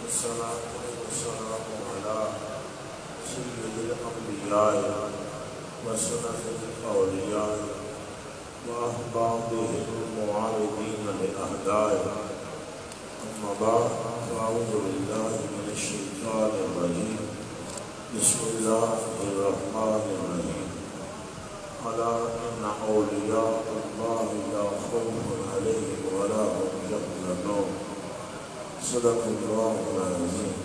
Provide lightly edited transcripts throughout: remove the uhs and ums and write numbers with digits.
والصلاة والسلام على سيد الأنبياء وسند الأولياء وأحبابه المعارضين لأهدائه. أما بعد فأعوذ بالله من الشيطان الرجيم. بسم الله الرحمن الرحيم. ألا إن أولياء الله لا خوف عليهم ولا هم يحزنون. صدق الله العظيم.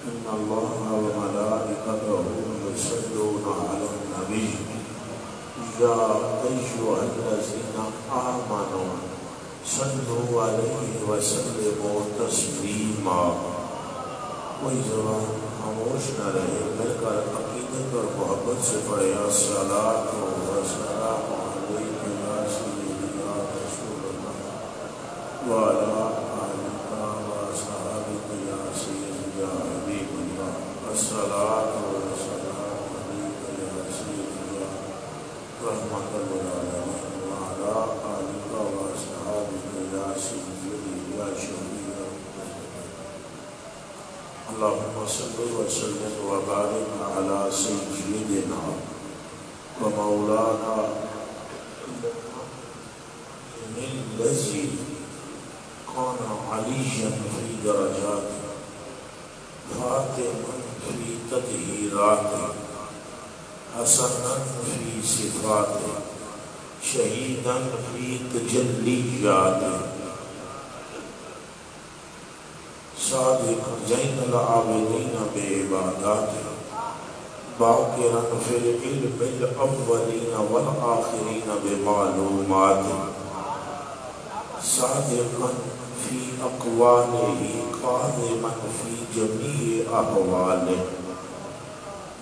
إن الله وملائكته يصلون على النبي يا أيها الذين آمنوا صلوا عليه وسلموا تسليما. کوئی زبان خاموش نہ رہے، مل کر عقیدت اور محبت سے پڑھے الصلاۃ والسلام علیک یا سیدی یا رسول اللہ وعلی آلک وصحبہ یا سیدی یا حبیب اللہ. الصلاۃ والسلام علیک یا سیدی یا رحمت للعالمین وعلی آلک وصحبہ یا سیدی یا شفیع. اللهم صل وسلم وبارك على سيدنا ومولانا الذي كان عليا في درجاته فاتما في تطهيراته حسنا في صفاته شهيدا في تجلياته صادق زین العابدین بعباداتہ باقرا فی العلم الاولین والآخرین بمعلوماتہ صادقا فی اقوالہ قادما فی جمیع احوالہ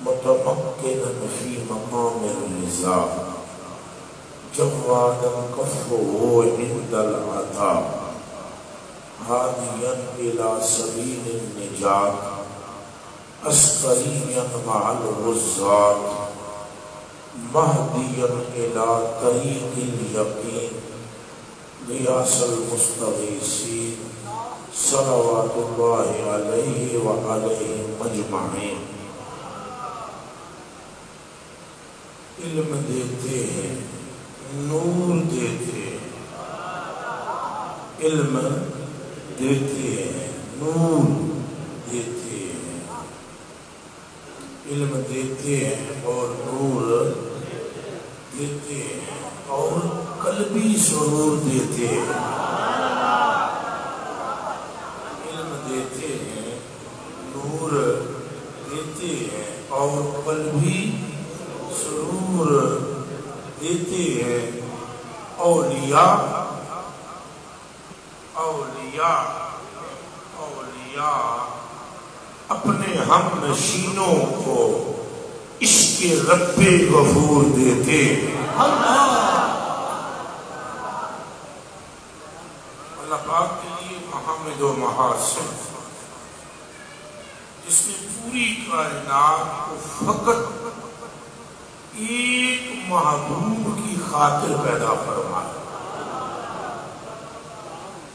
متمکنا فی مقام الرضا جوادا کفہ عند العطا هاديا إلى سبيل النجاة عسكريا مع الغزاة مهديا إلى طريق اليقين غياث المستغيثين صلوات الله عليه وعليهم أجمعين. علم دیتے ہیں، نور دیتے ہیں، علم دیتے ہیں، نور دیتے ہیں، علم دیتے ہیں اور نور دیتے ہیں اور قلبی سرور دیتے ہیں. علم دیتے ہیں، نور دیتے ہیں اور قلبی سرور دیتے ہیں. اولیاء اپنے ہم نشینوں کو عشق رب غفور دیتے. اللہ پاک کے لیے محمد و محاسن جس نے پوری کائنات کو فقط ایک محبوب کی خاطر پیدا فرمایا،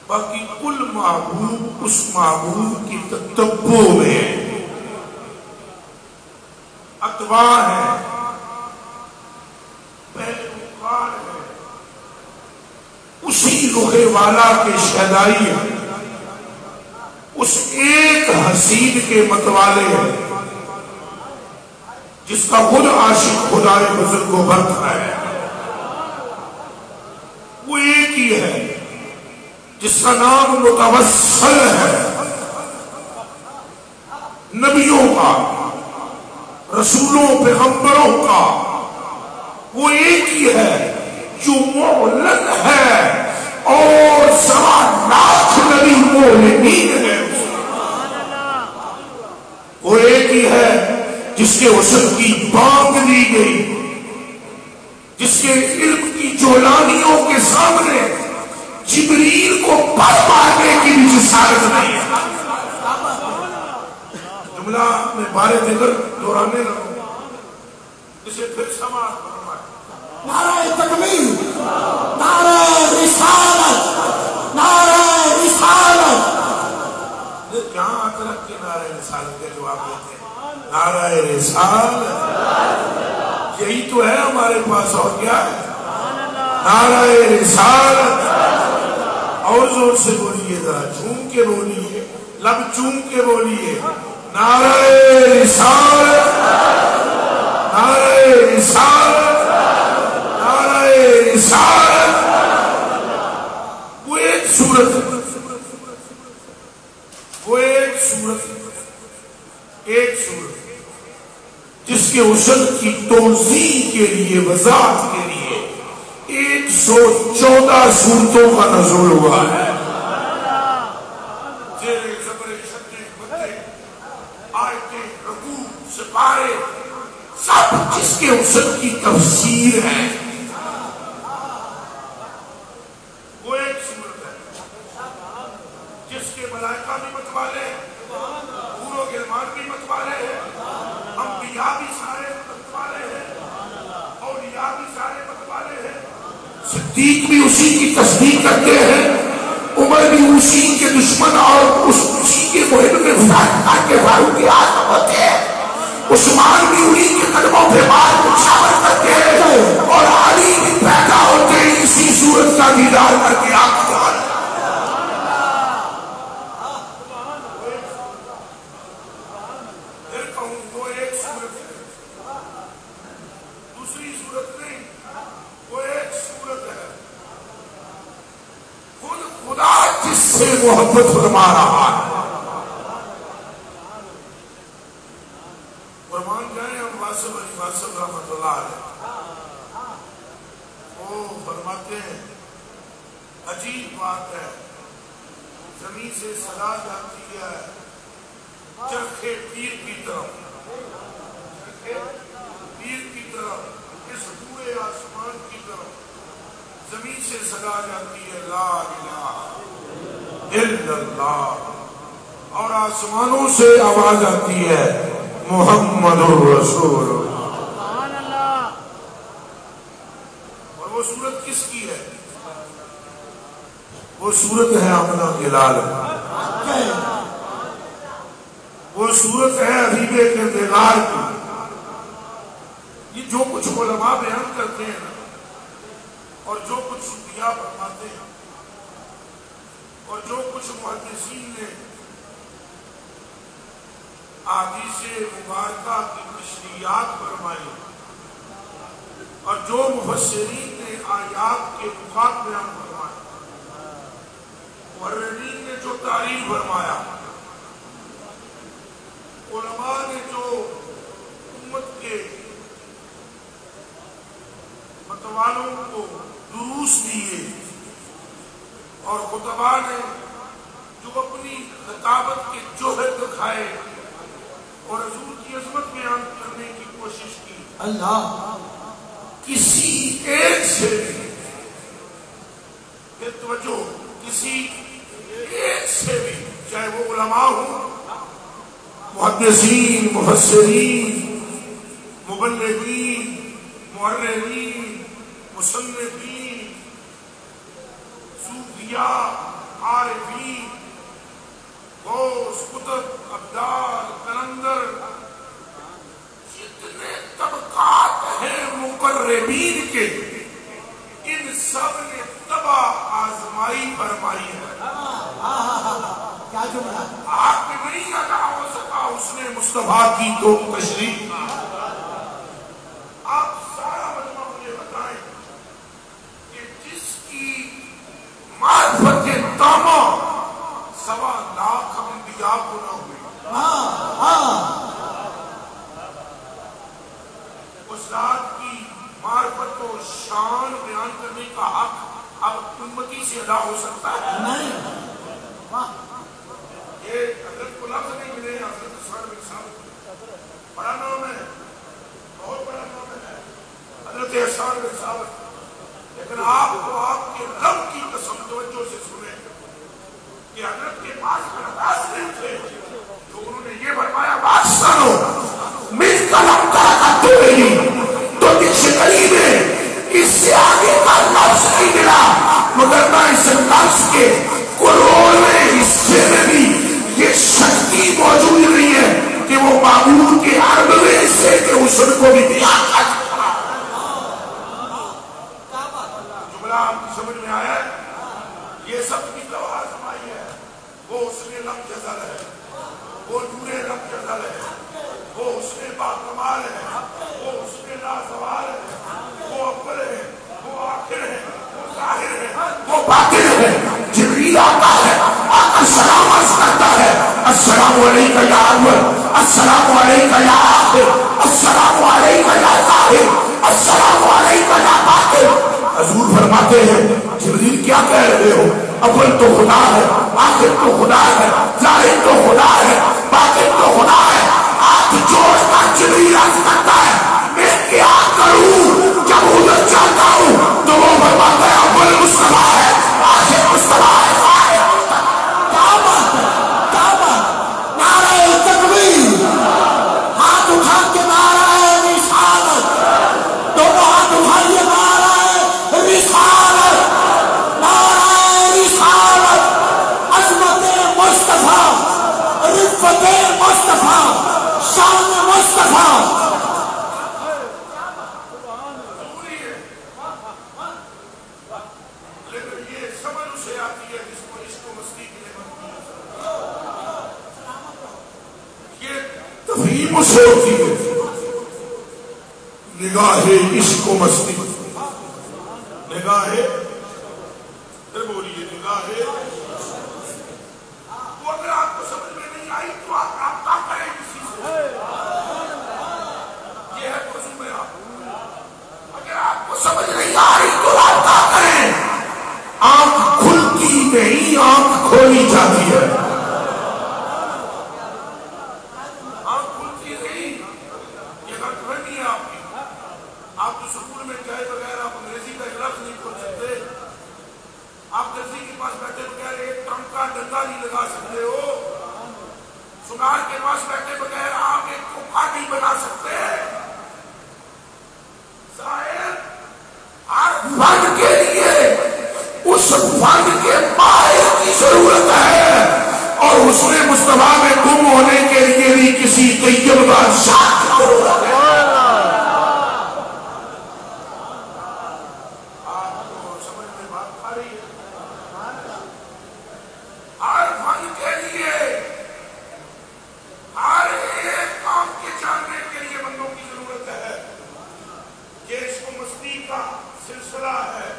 باقی کل محبوب اس محبوب کی تتبع میں اتباع ہے، پیروکار ہے، اسی رخ والا کے شہدائی ہے، اس ایک حسین کے متوالے ہیں جس کا خود عاشق خدائے بزرگ و برتر ہے. وہ ایک ہی ہے جس کا نام متوسل ہے. نبیوں کا، رسولوں، پیغمبروں کا وہ ایک ہی ہے جو معلن ہے اور سوا لاکھ نبی معلنین ہے. وہ ایک ہی ہے جس کے وصل کی بانگ دی گئی، جس کے علم کی جولانیوں کے سامنے جبریل کو پر مارنے کی بھی جسارت نہیں ہے. جملہ میں بارے ذکر دورانے لگوں اسے پھر سماعت فرمائے. نعرہ تکبیر، نعرہ رسالت، نعرہ رسالت. یہاں ہاتھ رکھ کے نعرہ رسالت کا جواب دیتے ہیں. نعرہ رسالت، یہی تو ہے ہمارے پاس. اور کیا ہے؟ نعرہ رسالت. اور زور سے بولیے، ذرا جھوم کے بولیے، لب چوم کے بولیے. نعرہ رسالت، نعرہ رسالت، نعرہ رسالت. وہ ایک صورت ہے، وہ ایک صورت جس کے حسن کی توضیح کے لیے، وضاحت کے لیے 114 صورتوں کا نزول ہوا ہے. زیر زبر شدے مدے آیتیں رکوع سپارے سب جس کے حسن کی تفسیر ہے. وہ ایک صورت ہے جس کے ملائکہ بھی متوالے ہیں، حور و غلمان بھی متوالے ہیں، انبیاء بھی سارے متوالے ہیں، اولیاء بھی سارے متوالے ہیں، صدیق بھی اسی کی تصدیق کرتے ہیں، عمر بھی اسی کے دشمن اور اسی کے محب میں فاروق اعظم ہوتے ہیں، عثمان بھی انہی کے قدموں پہ بات مشاور کرتے ہیں، اور علی بھی پیدا ہوتے ہیں اسی صورت کا دیدار کر کے. آپ سے محبت فرما رہا ہے. قربان جائیں ہم واسف علی واسف رحمت اللہ علیہ، وہ فرماتے ہیں عجیب بات ہے، زمین سے صدا جاتی ہے چرخے پیر کی طرف، پیر کی طرف، اس پورے آسمان کی طرف زمین سے صدا جاتی ہے لا الہ الا اللہ، اور آسمانوں سے آواز آتی ہے محمد الرسول اللہ. اور وہ صورت کس کی ہے؟ وہ صورت ہے آمنہ کے لال، وہ صورت ہے حبیب کے دیدار کی. یہ جو کچھ علماء بیان کرتے ہیں اور جو کچھ صوفیاء فرماتے ہیں اور جو کچھ محدثین نے احادیث مبارکہ کی تشریحات فرمائی اور جو مفسرین نے آیات کے نکات بیان فرمائے، مورخین نے جو تعریف فرمایا، علماء نے جو امت کے متوالوں کو دروس دیے، اور خطباء نے جو اپنی خطابت کے جوہر دکھائے اور حضور کی عظمت بیان کرنے کی کوشش کی، اللہ کسی ایک سے بھی توجہ، کسی ایک سے بھی، چاہے وہ علماء ہوں، محدثین، مفسرین، مبلغین، مؤرخین، مصنفین، صوفیاء، عارفین، غوث، قطب، ابدال، قلندر، جتنے طبقات ہیں مقربین کے، ان سب نے تباہ آزمائی فرمائی ہے. آپ کے نہیں ادا ہو سکا اس نے مصطفیٰ کی تو تشریح. آپ سارا مجمع مجھے بتائیں کہ جس کی معرفت تامہ 1.25 لاکھ انبیاء کو نہ ہوئی، اس ذات کی معرفت و شان بیان کرنے کا حق اب امتی سے ادا ہو سکتا ہے؟ نہیں. یہ حضرت کو لفظ نہیں ملے، حضرت اسرار بن ثابت بڑا نام ہے، بہت بڑا نام ہے حضرت اسرار بن ثابت، لیکن آپ کو آپ کے رب کی قسم توجہ سے سنیں کہ حضرت کے پاس الفاظ نہیں تھے تو انہوں نے یہ فرمایا بات سنو، من کلم ترکت تو ڈکشنری میں اس سے آگے کا لفظ نہیں ملا، مگر میں اس لفظ کے کروڑویں حصے حسن کو بھی بیان کر چکا ہے۔ جملہ آپ کی سمجھ میں آیا ہے؟ یہ سب کی لوازم سمائی ہے۔ وہ حسن لم جزل ہے، وہ نور لم جزل ہے، وہ حسن باکمال ہے، وہ حسن لازوال ہے، وہ اول ہے، وہ آخر ہے، وہ ظاہر ہے، وہ باطن ہے۔ جبریل آتا ہے، آقا سلام عرض کرتا ہے، السلام علیکہ یا اول، السلام علیکہ یا آخر، السلام علیکہ یا ظاہر، السلام علیکہ یا باطن۔ حضور فرماتے ہیں جبریل کیا کہہ رہے ہو؟ اول تو خدا ہے، آخر تو خدا ہے، ظاہر تو خدا ہے، باطن تو خدا ہے۔ ہاتھ جوڑ کر جبریل عرض کرتا ہے میں کیا کروں؟ جب ادھر چاہتا ہوں تو وہ فرماتا ہے اول مصطفیٰ ہے، آخر مصطفیٰ ہے، ظاہر مصطفیٰ ہے۔ کیا بات ہے، کیا بات! نعرہ تکبیر! ہاتھ اٹھا کے نعرہ رسالت! دونوں ہاتھ اٹھائیے، نعرہ رسالت! نعرہ رسالت! عظمت مصطفیٰ، رفت مصطفیٰ، شان مصطفیٰ! لیکن یہ سمجھ اسے آتی ہے جس کو عشق و مستی کی نعمت دی۔ یہ تفہیم اسے ہوتی ہے نگاہ عشق و مستی، نگاہ پھر بولیے نگاہ۔ وہ اگر آپ کو سمجھ میں نہیں آئی تو آپ رابطہ کریں کسی سے، یہ ہے موضوع میں آپ۔ اگر آپ کو سمجھ نہیں آ رہی تو رابطہ کریں۔ آنکھ کھلتی نہیں، آنکھ کھولی جاتی ہے۔ آنکھ کھلتی نہیں، یہ غلط فہمی ہے آپ کی۔ آپ تو سکول میں گئے بغیر آپ انگریزی کا ایک لفظ نہیں کھول سکتے۔ آپ درزی کے پاس بیٹھے بغیر ایک ٹنگ کا ڈنگا نہیں لگا سکتے ہو۔ سنار کے پاس بیٹھے بغیر آپ ایک کوکھا نہیں بنا سکتے۔ صاحب ہر فن کے لیے اس فن کے ماہر کی ضرورت ہے، اور حسن مصطفیٰ میں گم ہونے کے لیے بھی کسی طیب بادشاہ کی ضرورت ہے۔ آپ کو سمجھ میں بات آ رہی ہے؟ ہر فن کے لیے، ہر ایک کام کے جاننے کے لیے بندوں کی ضرورت ہے۔ یہ عشق و مستی کا سلسلہ ہے،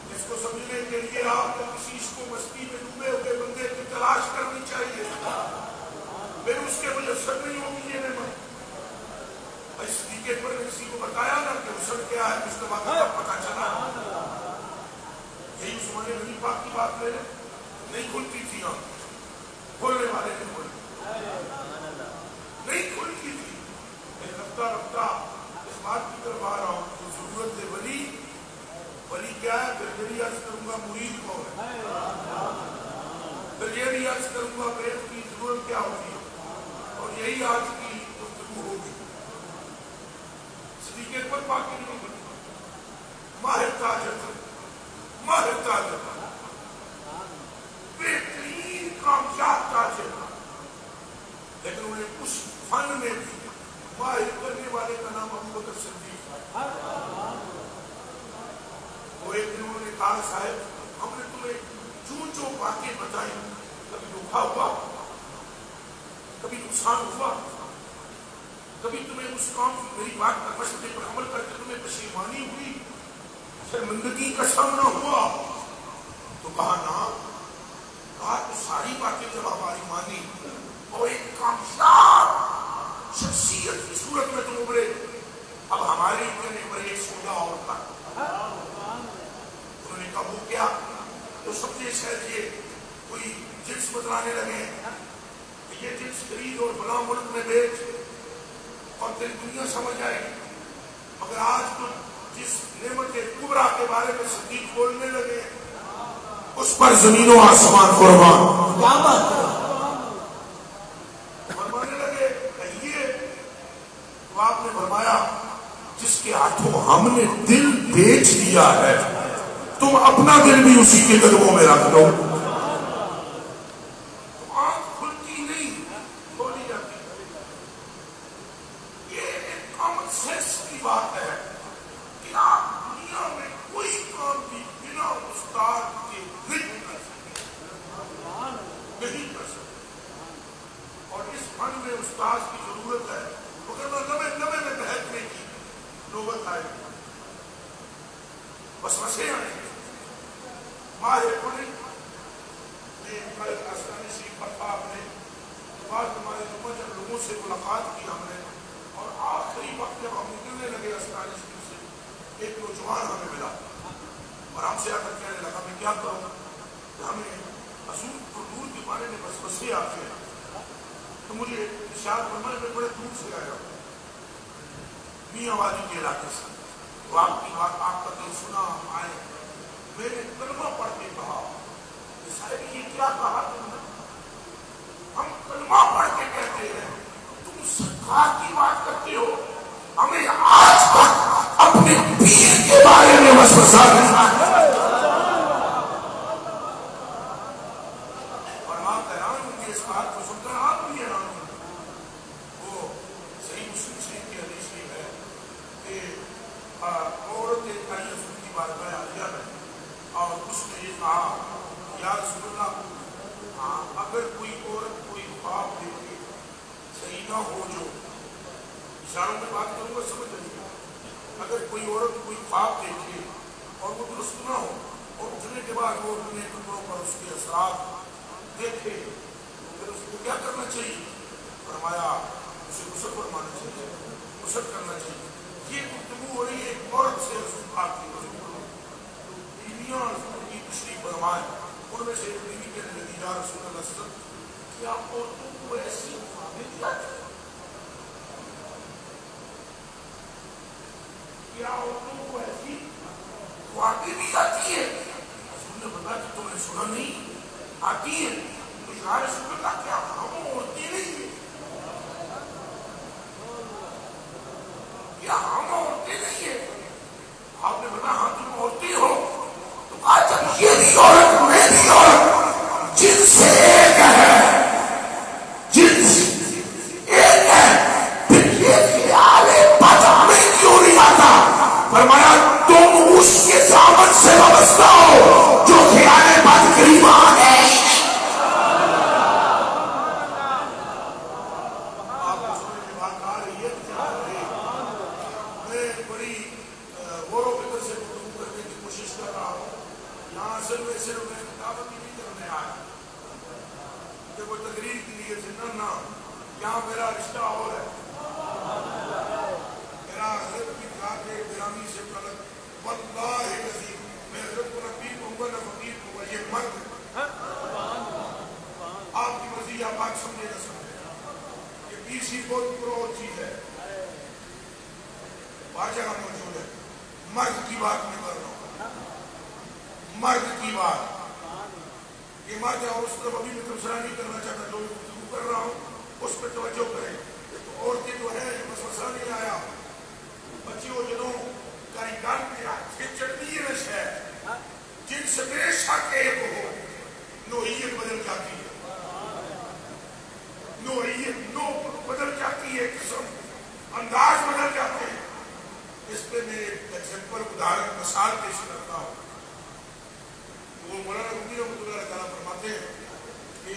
جس کو سمجھنے کے لیے آپ کو کسی عشق و مستی میں ڈوبے ہوئے بندے کی تلاش کرنی چاہیے، پھر اس کے مجسر نہیں ہوگی یہ نعمت۔ اس طریقے پر کسی کو بتایا نا کہ حسن کیا ہے، مصطفیٰ کا تب پتہ چلا۔ یہی عثمان غنی پاک کی بات لے لیں، نہیں کھلتی تھی آنکھ، کھولنے والے نہیں کھولتے، نہیں کھلتی تھی۔ میں رفتہ رفتہ اس بات کی طرف آ رہا ہوں کہ ضرورت ہے ولی۔ ولی کیا ہے؟ پھر یہ بھی عرض کروں گا مرید کون ہے، پھر یہ بھی عرض کروں گا بیت کی ضرورت کیا ہوتی ہے، اور یہی آج کی گفتگو ہوگی۔ صدیق اکبر پاک کی نہیں بنی، ماہر تاجر تھے، ماہر تاجر، بہترین کامیاب تاجر، لیکن انہیں اس فن میں بھی ماہر کرنے والے کا نام ابوبکر صدیق ہے۔ وہ ایک دن انہوں نے کہا صاحب ہم نے تمہیں جو باتیں بتائی، کبھی دھوکا ہوا، کبھی نقصان ہوا، کبھی تمہیں اس کام میری بات پر مشورے پر عمل کر کے تمہیں پشیمانی ہوئی، شرمندگی کا سامنا ہوا؟ تو کہا نا، کہا تو ساری باتیں جب ہماری مانی اور ایک کامیاب شخصیت کی صورت میں تم ابھرے، اب ہمارے کہنے پر ایک سودا اور تھا۔ انہوں نے کہا وہ کیا؟ تو سمجھے شاید یہ کوئی جنس بتلانے لگے، یہ جنس خرید اور بلا ملک میں بیچ اور تیری دنیا سمجھ آئے گی۔ مگر آج تو جس نعمت کبریٰ کے بارے میں صدیق بولنے لگے اس پر زمین و آسمان قربان۔ کیا بات ہے! فرمانے لگے کہیے، تو آپ نے فرمایا جس کے ہاتھوں ہم نے دل بیچ دیا ہے تم اپنا دل بھی اسی کے قدموں میں رکھ دو۔ آنکھ کھلتی نہیں، کھولی جاتی ہے۔ یہ سینس کی بات ہے کہ آپ دنیا میں کوئی کام بھی بنا استاد کے نہیں کر سکتے، نہیں کر سکتے. اور اس فن میں استاد کی ضرورت ہے، مگر نمے میں بہتنے کی نوبت آئے گی، وسوسے آئیں گے. ماہر پڑھیں کل آسانی سی پتہ آپ نے بعد ہمارے جب لوگوں سے ملاقات کی ہم نے، اور آخری وقت جب ہم نکلنے لگے آسانی سے ایک نوجوان ہمیں ملا اور ہم سے آ کر کہنے لگا میں کیا کروں کہ ہمیں حضور حضور کے بارے میں وسوسے آتے ہیں. تو مجھے ارشاد فرمائے میں بڑے دور سے آیا ہوں میاں والی کے علاقے سے، تو آپ کی بات آپ کا دل سنا ہم آئے. میں نے کلمہ پڑھ کے کہا کہ صاحب یہ کیا کہا تم نے؟ ہم کلمہ پڑھ کے کہتے ہیں تم سرکار کی بات کرتے ہو. ہمیں آج تک اپنے پیر کے بارے میں وسوسہ نہیں آتا. اور آپ حیران ہوں گے اس بات کو سن کر، آپ بھی حیران ہوں گے. وہ صحیح مسلم شریف کی حدیث یہ ہے کہ عورت ایک آئی حضور کی بارگاہ عالیہ میں اور اس نے یہ کہا یا رسول اللہ اگر کوئی عورت کوئی خواب دیکھے صحیح نہ ہو، جو اشاروں میں بات کروں گا سمجھ لیجیے، اگر کوئی عورت کوئی خواب دیکھے اور وہ درست نہ ہو اور اٹھنے کے بعد وہ اپنے ٹکڑوں پر اس کے اثرات دیکھے پھر اس کو کیا کرنا چاہیے؟ فرمایا اسے غسل فرمانا چاہیے، غسل کرنا چاہیے. یہ گفتگو ہو رہی ہے ایک عورت سے رسول پاک کی، بیویاں کی تشریف فرمائے. ان میں سے ایک بیوی کہنے لگی یا رسول اللہ صلی اللہ علیہ وسلم کیا عورتوں کو ایسی خوابیں دیا جاتی ہیں؟ کیا عورتوں کو ایسی خوابیں دی جاتی ہے؟ رسول نے بتایا کہ تم نے سنا نہیں آتی ہے. تو یا رسول اللہ کیا ہم عورتیں نہیں ہیں؟ کیا ہم عورتیں نہیں ہیں؟ آپ نے بتایا ہاں تم عورتیں ہو. تو کہا جب یہ بھی عورت میں بھی عورت جن سے ایک ہے، جنس ایک ہے، پھر یہ خیال بد ہمیں کیوں نہیں آتا؟ فرمایا تم اس کے دامن سے وابستہ ہو جو خیال بد گریبان ہے. آپ کو سمجھ میں بات آ رہی ہے؟ میں بڑی غور و فکر سے گفتگو کرنے کی کوشش کر رہا ہوں. یہاں اصل میں صرف میں دعوت ہی نہیں کرنے آیا کہ وہ تقریر کے لیے سے نہ، یہاں میرا رشتہ اور ہے. میرا حضرت کی ذات گرامی سے طلب واللہ عظیم میں حضرت کو نبی کہوں گا نہ فقیر کہوں گا. یہ مرد آپ کی مرضی یا بات سمجھے نہ سمجھے، یہ پیسی بہت پرو چیز ہے، بات جگہ موجود ہے. مرد کی بات میں کر رہا ہوں، مرد کی بات. یہ مرد ہے اور اس طرف ابھی میں تبصرہ نہیں کرنا چاہتا، جو گفتگو کر رہا ہوں اس پہ توجہ کریں. عورتیں جو ہے وسوسہ نہیں آیا، بچی وہ جنوں کہیں گل پہ یہ چڑھتی ہے شہر جن سے بے شک ایک ہو نوعیت بدل جاتی ہے، نوعیت نو بدل جاتی ہے، قسم انداز بدل جاتے ہیں. اس پہ میں ایک ایگزامپل ادھارن مثال پیش کرتا ہوں. وہ مولانا رومی رحمۃ اللہ تعالیٰ فرماتے ہیں کہ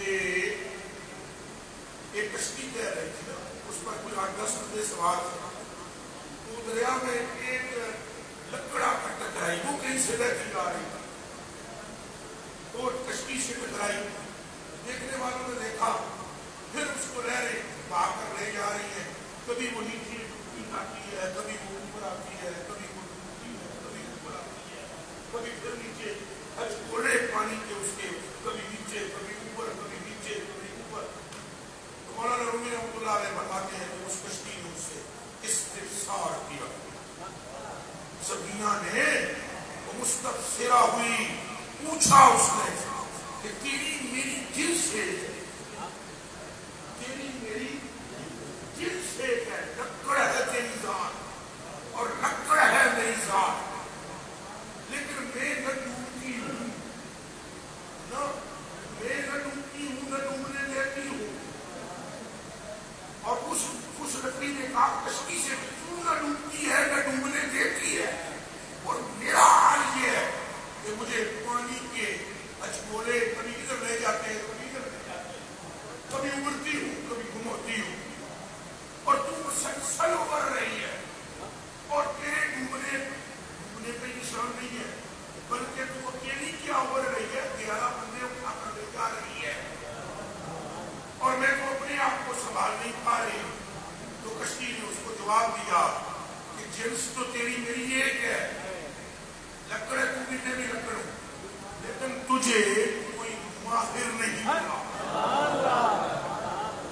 ایک کشتی تیر رہی تھی، اس پر کوئی 8-10 بندے سوار تھے. تو دریا میں ایک لکڑا ٹکرائی، وہ کہیں سے بہتی آ رہی تھی تو کشتی سے ٹکرائی. دیکھنے والوں نے دیکھا، پھر اس کو لہریں بہا کر لے جا رہی ہیں. کبھی وہ نیچے آتی ہے، کبھی وہ اوپر آتی ہے، کبھی وہ ڈوبتی ہے، کبھی اوپر آتی ہے، کبھی پھر نیچے گھوڑے پانی کے اس کے کبھی نیچے کبھی اوپر، کبھی نیچے کبھی اوپر. تو مولانا رومی رحمۃ اللہ علیہ فرماتے ہیں کہ اس کشتی نے اس سے استفسار کیا. سبینہ نے وہ مستبصرہ ہوئی، پوچھا اس نے کہ تیری میری جنس ہے، تیری میری جنس ہے، لکڑ ہے تیری ذات اور لکڑ ہے میری ذات، لیکن میں نہ ڈوبتی ہوں، نہ میں نہ ڈوبتی ہوں، نہ ڈوبنے دیتی ہوں. اور اس سنبھال نہیں پا رہی. تو کشتی نے اس کو جواب دیا کہ جنس تو تیری میری ایک ہے, لکڑ ہے, تو بھی میں بھی لکڑ ہوں, لیکن تجھے کوئی ماہر نہیں ملا.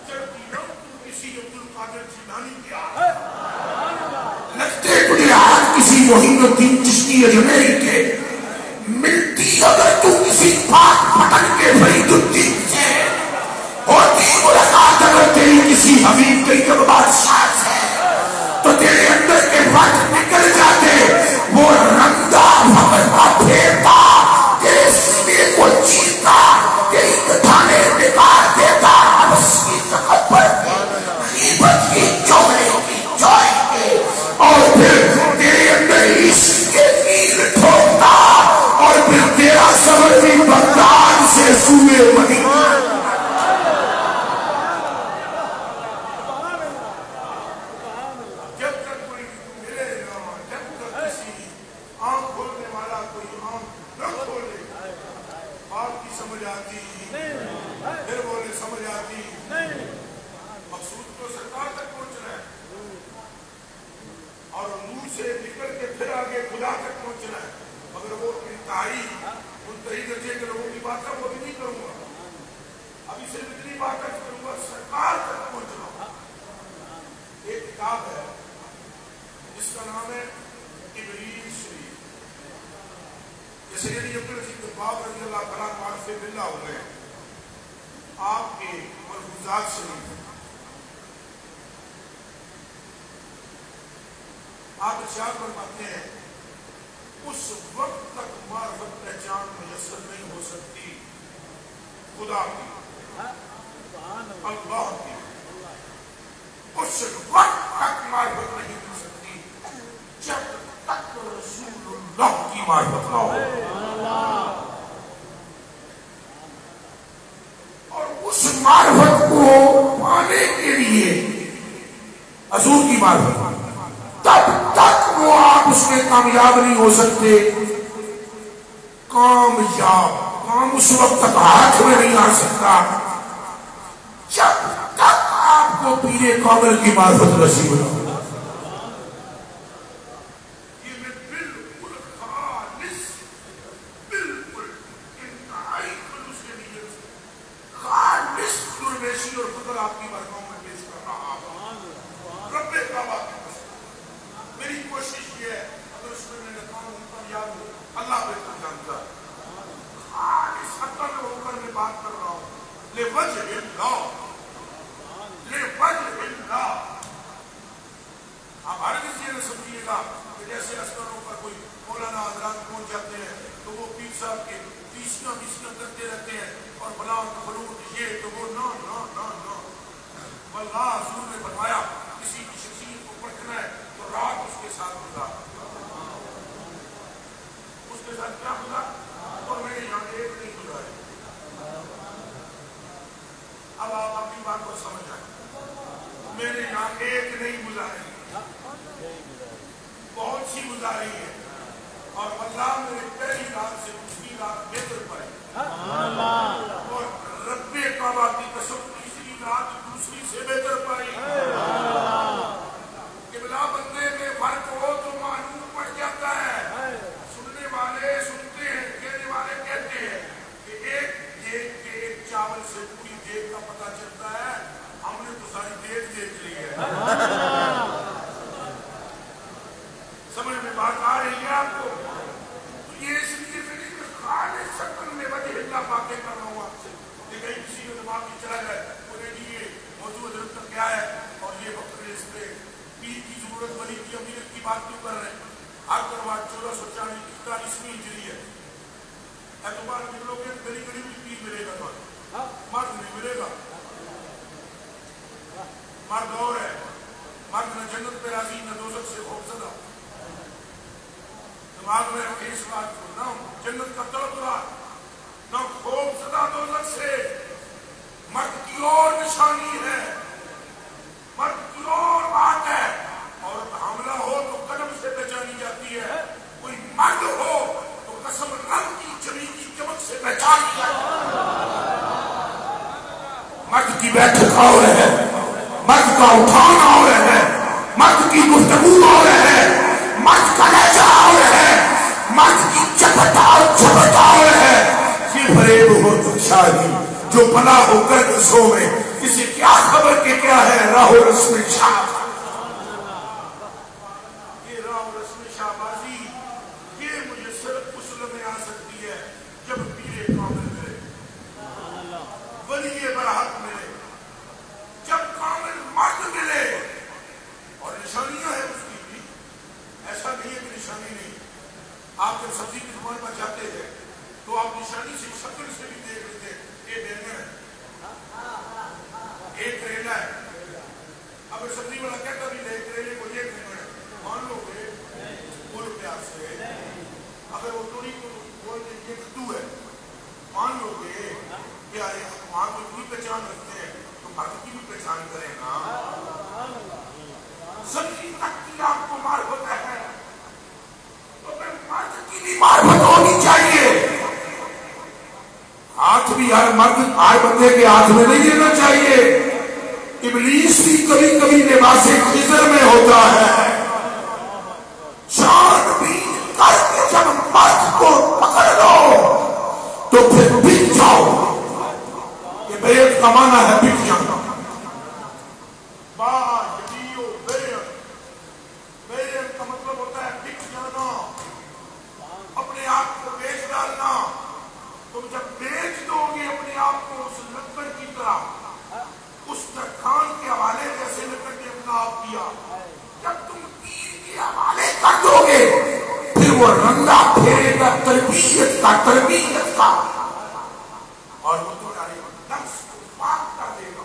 چلتی نہ تو کسی عبد القادر جیلانی کیا لگتے تجھے آج کسی محی الدین چشتی اجمیری کے, ملتی اگر تو کسی پاک پٹن کے فرید الدین سے, ہوتی ملاقات اگر تیری کسی حبیب طیب بادشاہ سے, تو تیرے اندر کے وقت نکل جاتے. وہ رنگا بھگتا پھیرتا تیرے سینے کو چیرتا, تیری کٹھانے نکال دیتا. اب اس کی تکبر کی غیبت کی چوڑے کی چوڑے کے, اور پھر تیرے اندر عشق کے تیر ٹھوکتا, اور پھر تیرا سفر بھی بغداد سے سوئے مدینہ. آپ ارشاد فرماتے ہیں اس وقت تک معرفت پہچان میسر نہیں ہو سکتی خدا کی, اللہ کی. اس وقت تک معرفت نہیں ہو سکتی جب تک رسول اللہ کی معرفت نہ ہو. اور اس معرفت کو پانے کے لیے حضور کی معرفت, تب تک وہ آپ اس میں کامیاب نہیں ہو سکتے. کام اس وقت تک ہاتھ میں نہیں آ سکتا جب تک آپ کو پیر کامل کی معرفت نصیب نہ ہو. یہ میں بالکل خالص, بالکل انتہائی خلوص کے لیے خالص درویشی اور فکر آپ کی برکتوں میں پیش کر رہا ہوں. رب کعبہ کی میری کوشش یہ ہے, اگر اس میں میرے کام کامیاب ہو, اللہ بہتر جانتا ہے. اس حد میں ہو کر میں بات کر رہا ہوں لوجہ اللہ, لوجہ اللہ. آپ ہر کسی نے سمجھیے گا کہ جیسے اسکروں پر کوئی مولانا حضرات پہنچ جاتے ہیں تو وہ پیر صاحب کے بیسیاں کرتے رہتے ہیں اور بلا فلوٹ یہ تو وہ نہ نہ نہ نہ. واللہ حضور نے فرمایا کسی کی شخصیت کو پرکھنا ہے تو رات اس کے ساتھ گزار, اس کے ساتھ کیا گزار, اور میرے یہاں ایک نہیں گزارے. اب آپ اپنی بات کو سمجھ آئے, میرے یہاں ایک نہیں گزارے, بہت سی گزاری ہے. اور اللہ میرے پہلی رات سے دوسری رات بہتر پڑے, اور رب کعبہ کی قسم تیسری رات دوسری سے بہتر پائی. قبلہ بندے میں فرق ہو تو معلوم پڑ جاتا ہے. سننے والے سنتے ہیں, کہنے والے کہتے ہیں کہ ایک دیکھ کے ایک چاول سے پوری دیکھ کا پتہ چلتا ہے, ہم نے تو ساری دیکھ لی ہے. سمجھ میں بات آ رہی ہے آپ کو؟ تو یہ اس لیے خالص شکل میں وجہ اللہ باتیں کر رہا ہوں آپ سے, کہ کہیں کسی کو دماغ میں چلا جائے انہیں جی یہ موضوع حضرت کا کیا ہے, اور یہ وقت اس پہ پیر کی ضرورت بنی کی امیرت کی بات کیوں کر رہے ہیں. ہر کروا 1441 ہجری ہے. اعتبار نکلو گے گلی گلی میں پیر ملے گا, تو مرد نہیں ملے گا. مرد اور ہے, مرد نہ جنت پہ راضی نہ دوزخ سے خوف زدہ. دماغ میں رکھے اس بات کو, نہ جنت کا طلبگار نہ خوف زدہ دوزخ سے. مرد کی اور نشانی ہے, مرد کی اور بات ہے. اور حاملہ ہو تو قدم سے پہچانی جاتی ہے, کوئی مرد ہو تو قسم رب کی جمی کی چمک سے پہچانی جاتی ہے. مرد کی بیٹھک اور ہے, مرد کا اٹھانا اور ہے، مرد کی گفتگو اور ہے، مرد کا لہجہ اور ہے، مرد کی چپٹا اور ہے۔ یہ فریب ہو تو شادی جو بنا ہو کر دسوں میں، اسے کیا خبر کہ کیا ہے راہ و رسم شاہ۔ یہ راہ و رسم شاہ بازی یہ مجھے صرف اس لمحے آ سکتی ہے جب پیر کامل ملے، ولی برحق ملے، جب کامل مرد ملے۔ اور نشانیاں ہیں اس کی بھی، ایسا نہیں ہے کہ نشانی نہیں۔ آپ جب سبزی کی دکان پر جاتے ہیں تو آپ نشانی سے شکل سے بھی دیکھ لیتے یہ بینگن ہے، ایک کریلا ہے۔ اگر سبزی والا کہتا بھی لے کریلے کو یہ بینگن ہے، مان لو گے پورے پیار سے۔ اگر وہ توڑی کو بول کے یہ کدو ہے، مان لو گے کہ وہاں کو بھی پہچان رکھتے ہیں تو مرد کی بھی پہچان کریں نا۔ سبزی تک کی آپ کو معرفت ہے تو پھر مرد کی بھی معرفت ہونی چاہیے۔ ہاتھ بھی ہر مرد ہر بندے کے ہاتھ میں نہیں دینا چاہیے۔ ابلیس بھی کبھی کبھی لباس خضر میں ہوتا ہے۔ چھان بین کر کے جب مرد کو پکڑ لو تو پھر بک جاؤ۔ یہ بیعت کا معنی ہے بک جانا۔ بیعت کا مطلب ہوتا ہے بک جانا، اپنے آپ کو بیچ ڈالنا۔ تم جب بیچ دو گے اپنے آپ کو اس لکڑ کی طرح، اس ترکھان کے حوالے جیسے لکڑ نے اپنا آپ کیا، جب تم پیر کے حوالے کر دو گے پھر وہ رنگا پھیرے گا تربیت کا اور وہ تمہارے نفس کو پاک کر دے گا۔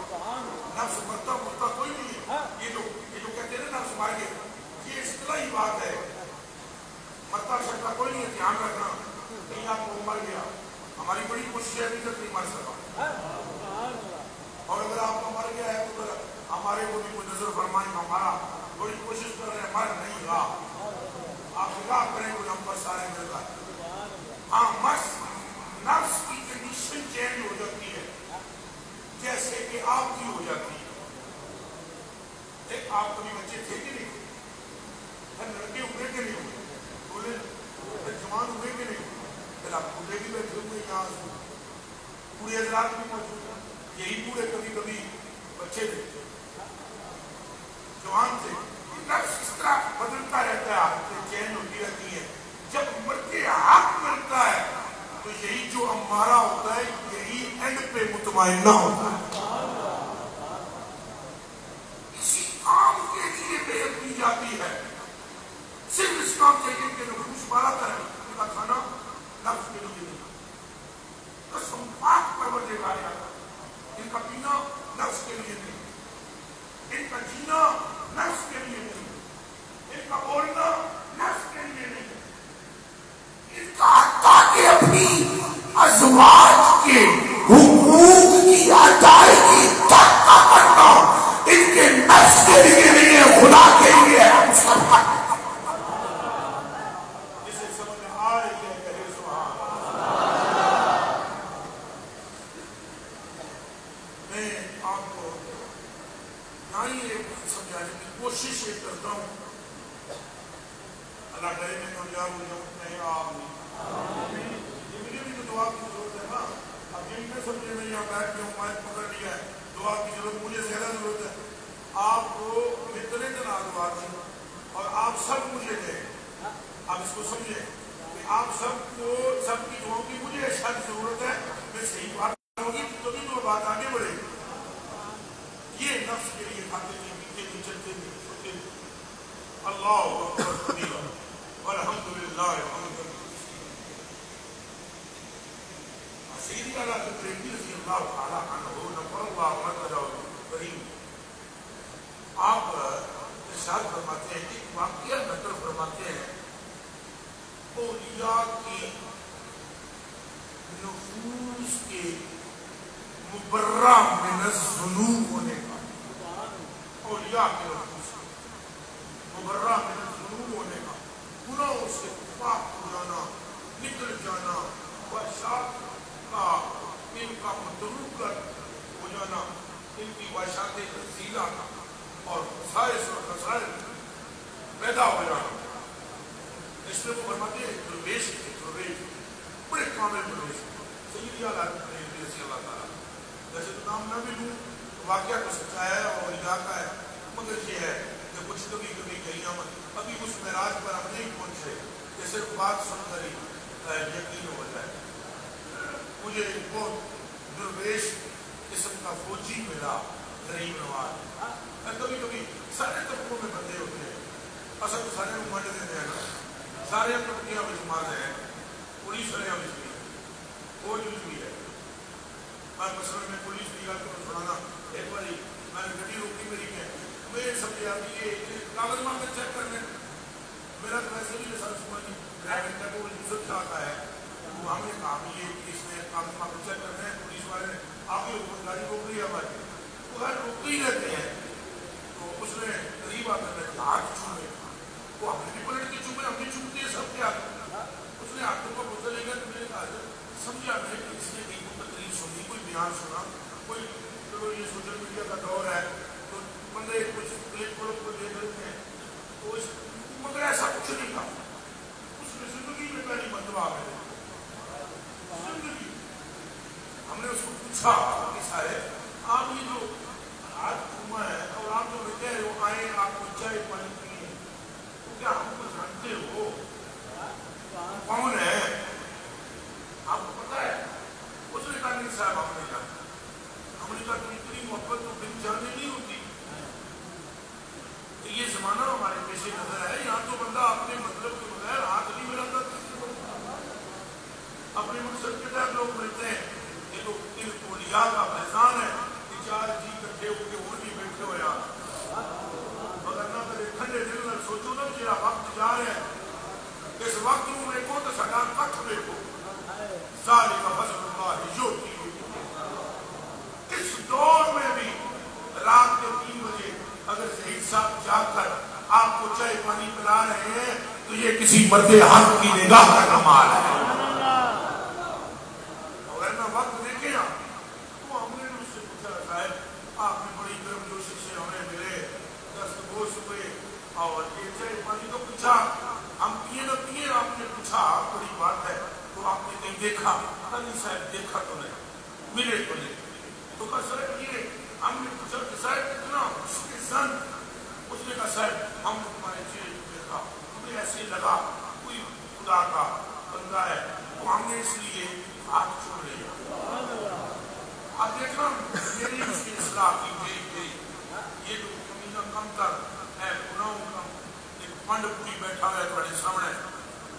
نفس مرتا کوئی نہیں ہے۔ یہ جو کہتے ہیں نا نفس مر گئے، یہ اصطلاحی بات ہے۔ مرتا شکتا کوئی نہیں ہے، دھیان رکھنا کہیں آپ کو مر گیا۔ ہماری بڑی کوشش ہے ابھی تک نہیں مر سکا، اور اگر آپ کو مر گیا ہے تو ہمارے کو بھی کوئی نظر فرمائیں، ہمارا بڑی کوشش کر رہے ہیں مر نہیں رہا۔ آپ نگاہ کریں کوئی نمبر سارے مل رہا ہے۔ ہاں نفس کی کنڈیشن چینج ہو جاتی ہے جیسے کہ آپ کی ہو جاتی ہے۔ ایک آپ کبھی بچے تھے کہ نہیں، پھر لڑکے ہوئے کہ نہیں ہوئے، بولے پھر جوان ہوئے کہ نہیں ہوئے، پھر آپ بوڑھے بھی بیٹھے ہوئے، یہاں بوڑھے حضرات بھی موجود ہیں، یہی بوڑھے کبھی کبھی بچے تھے، جوان تھے۔ نفس اس طرح بدلتا رہتا ہے، آپ سے چینج ہوتی رہتی ہے۔ جب مرد حق ملتا ہے تو یہی جو ہمارا ہوتا ہے یہی اینڈ پہ مطمئنہ ہوتا ہے۔ اسی کام کے لیے بیعت کی جاتی ہے، صرف اس کام کے لیے کہ نفوس مارا کریں، ان کا کھانا نفس کے لیے نہیں، قسم پاک پروردگار ہے، ان کا پینا نفس کے لیے نہیں، ان کا جینا نفس کے لیے نہیں، ان کا بولنا نفس کے لیے نہیں، ان کا حتیٰ کہ اپنی ازواج کے حقوق کی ادائیگی تک کا کرنا ان کے نفس کے لیے نہیں ہے، خدا کے لیے ہے۔ جسے سمجھ میں آ رہی ہے کہے سبحان اللہ۔ میں آپ کو یہاں یہ سمجھانے کی کوشش کرتا ہوں، اللہ کرے میں کامیاب ہو جاؤں۔ نہیں آپ نہیں، مجھے بھی تو دعا کی ضرورت ہے نا۔ اب یہ نہیں سمجھے میں یہاں بیٹھ کے مائک پکڑ لیا ہے، دعا کی ضرورت مجھے زیادہ ضرورت ہے۔ آپ کو اتنے دن دعا دی اور آپ سب مجھے دیں، آپ اس کو سمجھیں کہ آپ سب کی دعاؤں کی مجھے شاید ضرورت ہے۔ میں صحیح بات ہوگی تبھی تو بات آگے بڑھے گی۔ یہ نفس کے لیے کھاتے تھے، پیتے تھے، چلتے تھے، سوتے تھے۔ اللہ اکبر کبیرہ والحمدللہ حمدا سیدی علی ابراہیم رضی اللہ تعالیٰ عنہ نفر اللہ مدد کریم، آپ ارشاد فرماتے ہیں، ایک واقعہ نقل فرماتے ہیں اولیاء کی نفوس کے مبرہ من الذنوب ہونے کا، اولیاء کے نفوس مبرہ من الذنوب ہونے کا، گناہوں سے پاک ہو جانا، نکل جانا، وحشات کا ان کا متروک ہو جانا، ان کی خواہشات زیادہ اور خصائص اور خصائل پیدا ہو جانا. اس میں وہ فرماتے ہیں درویش بڑے کامل درویش سیدی اعلیٰ رضی اللہ تعالیٰ. ویسے تو نام نہ بھی لوں واقعہ تو سچا ہے اور علاقہ ہے، مگر یہ ہے کہ کچھ کبھی کبھی کہیں ہم ابھی اس معراج پر ہم نہیں پہنچے کہ صرف بات سن کر ہی یقین ہو جائے. مجھے ایک بہت درویش قسم کا فوجی ملا غریب نواز. کبھی کبھی سارے طبقوں میں بندے ہوتے ہیں، اصل تو سارے منڈ دیتے ہیں، سارے طبقیاں میں جماعت ہیں، پولیس والے ہم اس لیے وہ یوز بھی ہے. مثلا میں پولیس کی گل کو سنانا، ایک بار میں نے گڈی روکی میری میں میرے سمجھے آپ یہ کاغذ مانگ چیک کرنے، میرا تو ویسے بھی لائسنس ہوا نہیں، ڈرائیونگ کا وہ یوزر چاہتا ہے. ہم نے کہا کہ یہ اس نے کاغذ مانگ چیک کرنے ہیں، پولیس والے نے آگے اوپر گاڑی روک لی ہماری، وہ گاڑی روکتے ہی رہتے ہیں. تو اس نے قریب آ کر میں ہاتھ چھوڑے، وہ ہم نے بھی پلٹ کے چوبے، ہم بھی چوبتے ہیں سب کے ہاتھ. اس نے ہاتھوں کا بوتل لے کر میرے کہا سمجھا میں کہ اس نے کہیں کو تقریر سنی، کوئی بیان سنا، کوئی چلو یہ سوشل میڈیا کا دور ہے تو بندے کچھ کلپ کو دیکھ لیتے ہیں تو اس مگر ایسا کچھ نہیں تھا. اس نے زندگی میں پہلی مرتبہ ہے زندگی. ہم نے اس کو پوچھا کہ صاحب آپ یہ جو آج گھوما ہے اور آپ جو کہہ رہے ہو آئے آپ کو چائے پانی پیے تو کیا ہم کو جانتے ہو کون ہے، آپ کو پتا ہے؟ اس نے کہا نہیں صاحب ہم نہیں جانتے. ہم نے کہا کہ اتنی محبت تو بن جانے نہیں ہوتی. یہ زمانہ ہمارے پیش نظر ہے، یہاں تو بندہ اپنے مطلب کے بغیر ہاتھ نہیں ملاتا. اپنے مقصد کے تحت لوگ ملتے ہیں. یہ تو اولیاء کا فیضان ہے کہ چار جی کٹھے ہو کے وہ نہیں بیٹھے ہو یار. مگر نہ کرے ٹھنڈے دل میں سوچو نا میرا وقت جا رہا ہے، اس وقت میں دیکھو تو سڈا کٹ دیکھو ذالک فضل اللہ یؤتی. اس دور میں بھی رات کے 3 بجے اگر شہید صاحب جا کر آپ کو چائے پانی پلا رہے ہیں تو یہ کسی مرد حق کی نگاہ کا کمال ہے. اگر میں وقت دیکھے نا تو ہم نے اس سے پوچھا صاحب آپ نے بڑی گرم جوشی سے ہمیں ملے، دستبوس ہوئے اور یہ چائے پانی تو پوچھا، ہم پیے نہ پیے آپ نے پوچھا بڑی بات ہے تو آپ نے کہیں دیکھا؟ نہیں صاحب دیکھا تو نہیں، ملے تو نہیں. تو کہا صاحب یہ ہم نے پوچھا کہ صاحب کتنا اس کے سن؟ اس نے کہا صاحب ہم تمہارے چہرے کو دیکھا ہمیں ایسے لگا کوئی خدا کا بندہ ہے تو ہم نے اس لیے ہاتھ چھوڑ لیا. آپ دیکھنا میری اس کی اصلاح کی گئی یہ جو کمینہ کم تر ہے گناہوں کا ایک پنڈ پوری بیٹھا ہے تھوڑے سامنے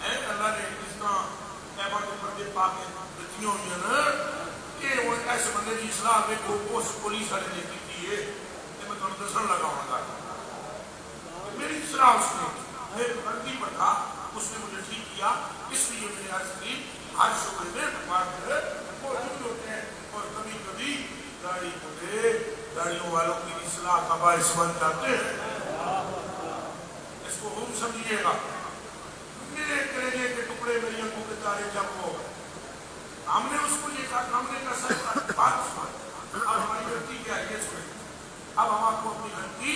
ہے. اللہ نے اس کا پیما کے پردے پا کے دتیوں ہوئی ہیں نا کہ وہ ایسے بندے کی اصلاح میں کو اس پولیس والے نے کی ہے کہ میں تمہیں دسن لگا ہوں گا. میری اصلاح اس نے ایک بندی پر تھا، اس نے مجھے ٹھیک کیا. اس لیے میں نے عرض کی ہر شعبے میں بات موجود ہوتے ہیں اور کبھی کبھی گاڑی کو دے گاڑیوں والوں کی اصلاح کا باعث بن جاتے ہیں. اس کو خوب سمجھیے گا. میرے کلیجے کے ٹکڑے میری آنکھوں کے تارے جب ہو گئے. ہم نے اس کو یہ کہا ہم نے کہا سر بات سن اب ہماری غلطی کیا ہے یہ سنیں. اب ہم آپ کو اپنی غلطی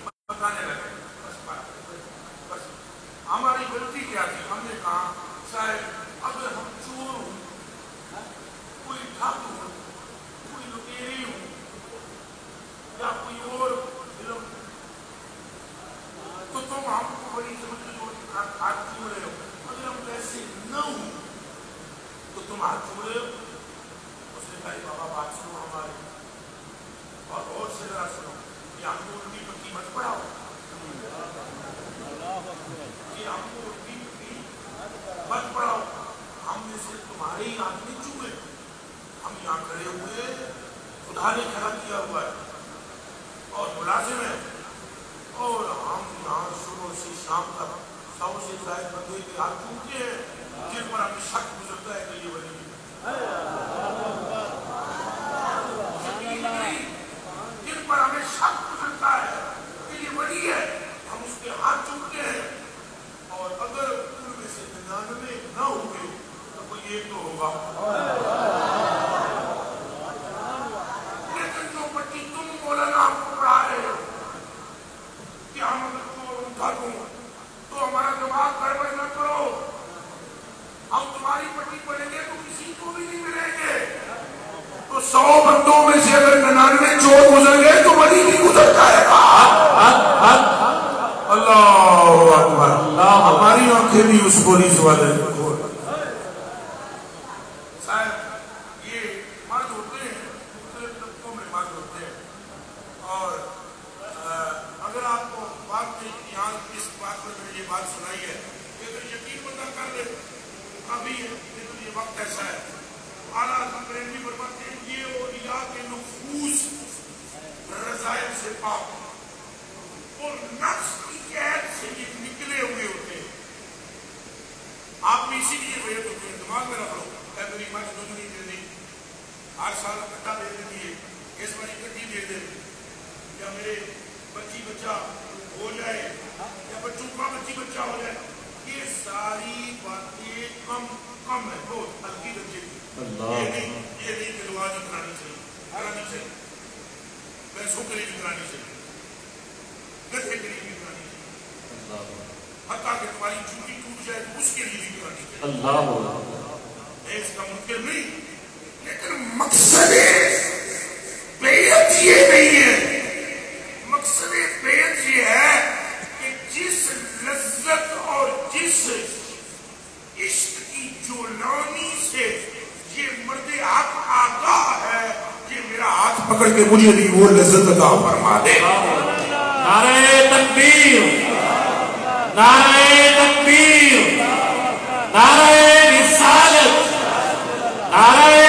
بتانے لگے. بس ہماری غلطی کیا تھی؟ ہم نے کہا صاحب اگر ہم چور ہوں، کوئی ڈاکو ہوں، کوئی لٹیری ہوں یا کوئی اور فلم تو تم ہم کو بڑی سمجھ لو ہاتھ چھوڑ رہے ہو. اگر ہم ویسے نہ ہوں تو تم ہاتھ چھوڑ رہے ہو. اس نے کہا بابا بات سنو ہماری اور غور سے ذرا سنو. یہ ہم کو الٹی پٹی مت پڑھاؤ، یہ ہم کو الٹی پٹی مت پڑھاؤ. ہم نے صرف تمہارے ہی ہاتھ نہیں چھوئے. ہم یہاں کھڑے ہوئے خدا نے کھڑا کیا ہوا ہے اور ملازم ہے اور ہم یہاں شروع سے شام تک 100 سے زائد بندے کے ہاتھ چھوتے ہیں جن پر ہمیں شک گزرتا ہے کہ یہ ولی ہے، جن پر ہمیں شک گزرتا ہے کہ یہ ولی ہے. ہم اس کے ہاتھ چھوتے ہیں اور اگر ان میں سے 99 نہ ہوئے تو کوئی ایک تو ہوگا. لیکن جو پٹی تم بھی اس پولیس والے کو پکڑ کے مجھے بھی وہ لذت عطا فرما دے. نعرہ تکبیر، نعرہ تکبیر، نعرہ رسالت، نعرہ